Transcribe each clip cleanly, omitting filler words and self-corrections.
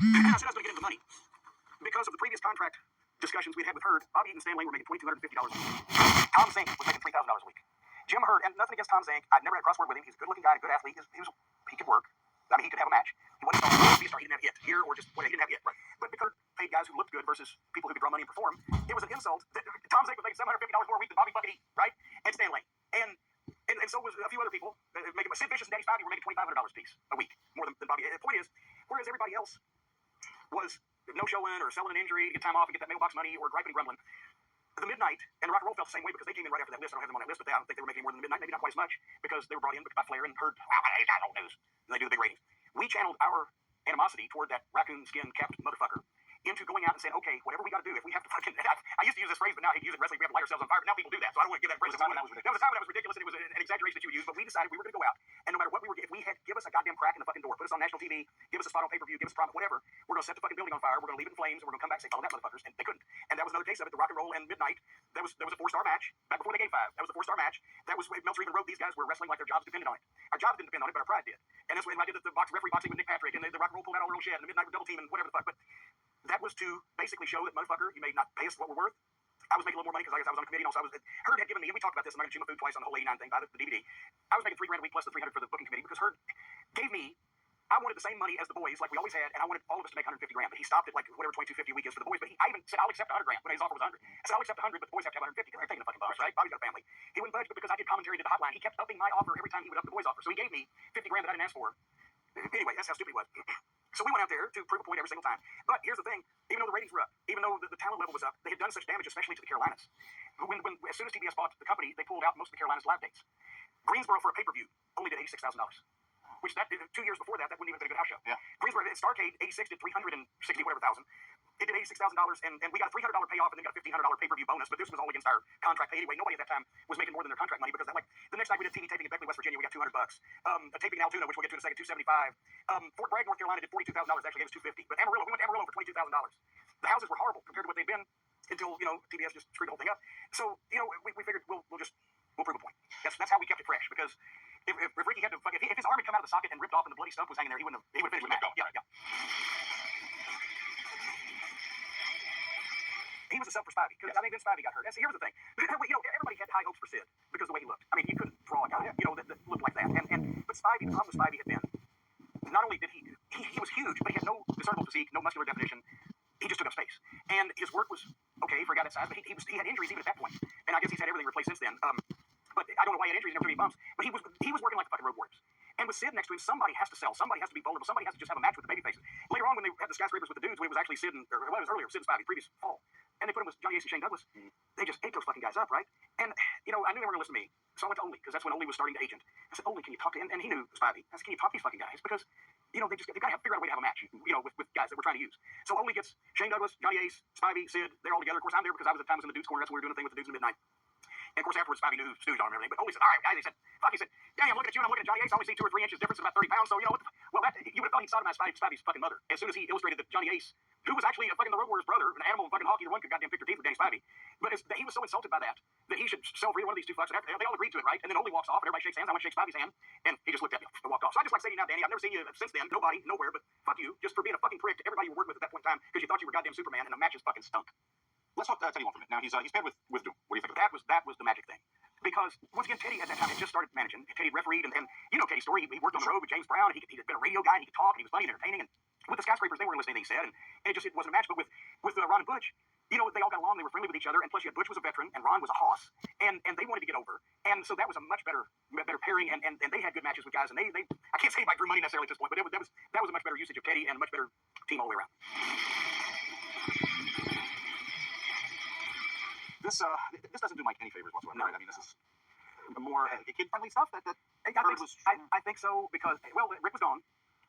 I said I was going to get into the money because of the previous contract discussions we'd had with Hurd. Bobby Eaton and Stan Lane were making $2,250 a week. Tom Zink was making $3,000 a week. Jim Hurd, and nothing against Tom Zink. I'd never had a crossword with him. He's a good-looking guy, a good athlete. He could work. I mean, he could have a match. He wasn't a star. He didn't have hit here or just whatever. He didn't have hit. Right. But because paid guys who looked good versus people who could draw money and perform, it was an insult. Tom Zink was making $750 more a week than Bobby Bucket Eaton, right? And Stan Lane. And so was a few other people. Sid Vicious and Danny Spivey were making $2,500 a piece a week, more than Bobby. The point is, whereas everybody else was no-showing or selling an injury, get time off and get that mailbox money or griping and grumbling, the Midnight and Rock and Roll felt the same way because they came in right after that list. I don't have them on that list, but I don't think they were making more than the Midnight, maybe not quite as much, because they were brought in by Flair and Hurd. Wow, they got old news. And they do the big ratings. We channeled our animosity toward that raccoon skin capped motherfucker into going out and saying, okay, whatever we got to do, if we have to fucking, I used to use this phrase, but now I hate to use it in wrestling, we have to light ourselves on fire, but now people do that, so I don't want to give that phrase. There was a time when that was ridiculous and it was an exaggeration that you would use, but we decided we were going to go out, and no matter what we were, if we had, give us a goddamn crack in the fucking door, put us on national TV, give us a spot on pay-per-view, give us a promo, whatever, we're going to set the fucking building on fire, we're going to leave it in flames, and we're going to come back and say, follow that motherfuckers, and they couldn't. And that was another case of it, the Rock and Roll and Midnight, there was a 4-star match, back before they gave 5, that was a 4-star match, that was, Meltzer even wrote these guys were wrestling like their jobs depended on it. Our jobs didn't depend on it, but our pride did. And that's when I did the referee boxing with Nick Patrick, and the Rock and Roll pulled out all the real shit, and the Midnight were double teaming, whatever the fuck, but that was to basically show that, motherfucker, you may not pay us what we're worth. I was making a little more money because I guess I was on a committee, and also Hurd had given me, and we talked about this, I'm not going to chew my food twice on the whole 89 thing by the DVD. I was making $3 grand a week plus the $300 for the booking committee because Hurd gave me, I wanted the same money as the boys, like we always had, and I wanted all of us to make $150 grand, but he stopped at like whatever $22.50 a week is for the boys, but I even said, I'll accept $100 grand when his offer was $100. I said, I'll accept $100, but the boys have to have $150 because they're taking the fucking bus, right? Bobby's got a family. He wouldn't budge, but because I did commentary to the hotline, he kept upping my offer every time he would up the boys' offer. So he gave me $50 grand that I didn't ask for. Anyway, that's how stupid he was. So we went out there to prove a point every single time. But here's the thing, even though the ratings were up, even though the talent level was up, they had done such damage, especially to the Carolinas. As soon as TBS bought the company, they pulled out most of the Carolinas' live dates. Greensboro for a pay-per-view only did $86,000, which that 2 years before that wouldn't even have been a good house show. Yeah. Greensboro at Starcade, 86 did 360 whatever thousand. It did $86,000, and we got a $300 payoff and then got a $1,500 pay-per-view bonus, but this was all against our contract pay anyway. Nobody at that time was making more than their contract money because that, like, the next night we did TV taping in Beckley, West Virginia, we got $200. A taping in Altoona, which we'll get to in a second, $275. Fort Bragg, North Carolina did $42,000, actually gave us $250. But Amarillo, we went to Amarillo for $22,000. The houses were horrible compared to what they'd been until, TBS just screwed the whole thing up. So, we figured we'll prove a point. That's how we kept it fresh, because if Ricky had to fucking, if his arm had come out of the socket and ripped off and the bloody stump was hanging there, he would have finished with that. Yeah. He was a sub for Spivey, because then Spivey got hurt. Here's the thing. Everybody had high hopes for Sid because of the way he looked. I mean, you couldn't draw a guy, that looked like that. But Spivey, the problem with Spivey had been, not only did he was huge, but he had no discernible physique, no muscular definition. He just took up space, and his work was okay for a guy that size. But he had injuries even at that point, and I guess he's had everything replaced since then. But I don't know why he had injuries, never took any bumps. But he was working like the fucking Road Warriors. And with Sid next to him, somebody has to sell. Somebody has to be vulnerable. Somebody has to just have a match with the baby faces. Later on, when they had the skyscrapers with the dudes, when it was actually Sid it was earlier, Sid and Spivey, previous fall, and they put him with Johnny Ace and Shane Douglas. They just ate those fucking guys up, right? And I knew they were going to listen to me, so I went to Ole, because that's when Ole was starting to agent. I said, Ole, can you talk to him? And he knew Spivey. I said, can you talk to these fucking guys? Because they've got to figure out a way to have a match, with guys that we're trying to use. So Ole gets Shane Douglas, Johnny Ace, Spivey, Sid. They're all together. Of course, I'm there because I was at times in the dudes' corner. That's when we were doing the thing with the dudes in the Midnight. And of course, afterwards, Spivey knew Stooge on him and everything. But Ole said, all right, guys, he said, fuck, he said, Danny, I'm looking at you and I'm looking at Johnny Ace. I only see 2 or 3 inches difference, about 30 pounds. So, you would have thought he'd sodomized Spivey's fucking mother as soon as he illustrated that Johnny Ace, who was actually a fucking the Road Warriors brother, an animal in fucking hockey, either one could goddamn pick their teeth with Danny Spivey. But he was so insulted by that he should sell for either one of these 2 fucks. And they all agreed to it, right? And then Ole walks off and everybody shakes hands. I went to shake Spivey's hand, and he just looked at me and walked off. So I just like saying now, Danny, I've never seen you since then. Nobody, nowhere, but fuck you, just for being a fucking prick to everybody you were working with at that point in time because you thought you were goddamn Superman and the matches fucking stunk. Let's talk Teddy Long for a minute. Now he's paired with Doom. What do you think of that? That was the magic thing. Because, once again, Teddy at that time had just started managing. Teddy refereed, and Teddy's story. He worked on the road with James Brown, and he'd been a radio guy, and he could talk, and he was funny and entertaining. And with the skyscrapers, they weren't listening to anything he said, and it wasn't a match. But with Ron and Butch, they all got along. They were friendly with each other, and plus, Butch was a veteran, and Ron was a hoss, and they wanted to get over. And so that was a much better pairing, and they had good matches with guys. And they I can't say anybody drew money necessarily at this point, but that was a much better usage of Teddy and a much better team all the way around. This doesn't do Mike any favors whatsoever. No. Right? I mean, this is more kid-friendly stuff that I think so, because, Rick was gone.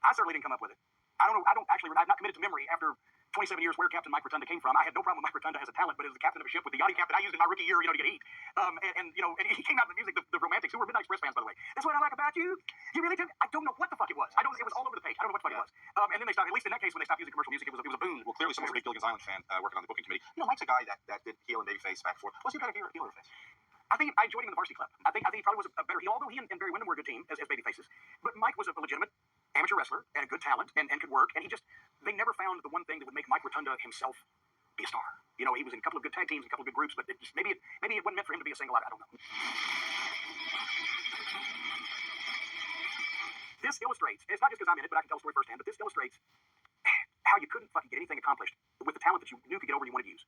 I certainly didn't come up with it. I've not committed to memory after 27 years where Captain Mike Rotunda came from. I had no problem with Mike Rotunda as a talent, but as the captain of a ship with the yachting captain I used in my rookie year, to get heat. And he came out in the music, the Romantics, who were Midnight Express fans, by the way. That's what I like about you. You really took, I don't know what the fuck it was. It was all over the page. I don't know what the fuck it was. And then they stopped, at least in that case, when they stopped using commercial music, it was a boon. Well, clearly someone's a big Gilligan's Island fan working on the booking committee. Mike's a guy that did heel and babyface back and forth. What's he better heel or face? I think I enjoyed him in the Varsity Club. I think he probably was a better heel, although he and Barry Windham were a good team as baby faces. But Mike was a legitimate amateur wrestler and a good talent and could work. And he just, they never found the one thing that would make Mike Rotunda himself be a star. You know, he was in a couple of good tag teams, a couple of good groups, but it just, maybe it wasn't meant for him to be a single. I don't know. This illustrates, it's not just because I'm in it, but I can tell the story firsthand, but this illustrates how you couldn't fucking get anything accomplished with the talent that you knew could get over and you wanted to use.